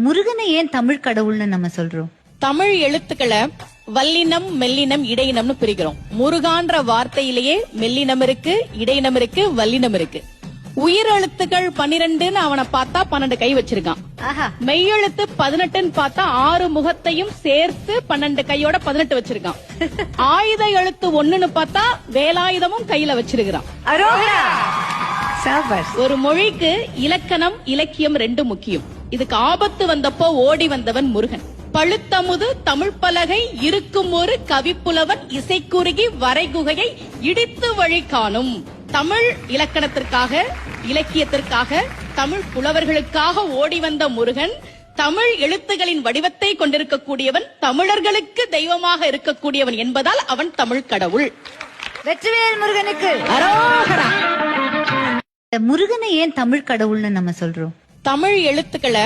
முருகனை ஏன் தமிழ் கடவுள்னு நம்ம சொல்றோம்? தமிழ் எழுத்துக்களை வல்லினம், மெல்லினம், இடையினம்னு பிரிக்கிறோம். முருகான்ற வார்த்தையிலேயே மெல்லினம் இருக்கு, இடையினம் இருக்கு, வல்லினம் இருக்கு. உயிரெழுத்துக்கள் 12ன்னு அவனை பார்த்தா 12 கை வச்சிருக்கான். மெய்யெழுத்து 18ன்னு பார்த்தா 6 முகத்தையும் சேர்த்து 12 கையோட 18 வச்சிருக்கான். ஆயுத எழுத்து 1ன்னு பார்த்தா வேலாயுதமும் கையில வச்சிருக்கான். ஒரு மொழிக்கு இலக்கணம், இலக்கியம் 2 முக்கியம். இதுக்கு ஆபத்து வந்தப்போ ஓடி வந்தவன் முருகன். பழுத்தமுது தமிழ் பலகை இருக்கும் ஒரு கவிப்புலவன் இசைக்குறுகி வரைகுகையை இடித்து வழி காணும். தமிழ் இலக்கணத்திற்காக, இலக்கியத்திற்காக, தமிழ் புலவர்களுக்காக ஓடி வந்த முருகன் தமிழ் எழுத்துகளின் வடிவத்தை கொண்டிருக்கக்கூடியவன், தமிழர்களுக்கு தெய்வமாக இருக்கக்கூடியவன் என்பதால் அவன் தமிழ் கடவுள். வெற்றிவேல் முருகனுக்கு அரோகரா. முருகனை ஏன் தமிழ் கடவுள்னு நம்ம சொல்றோம்? தமிழ் எழுத்துக்களை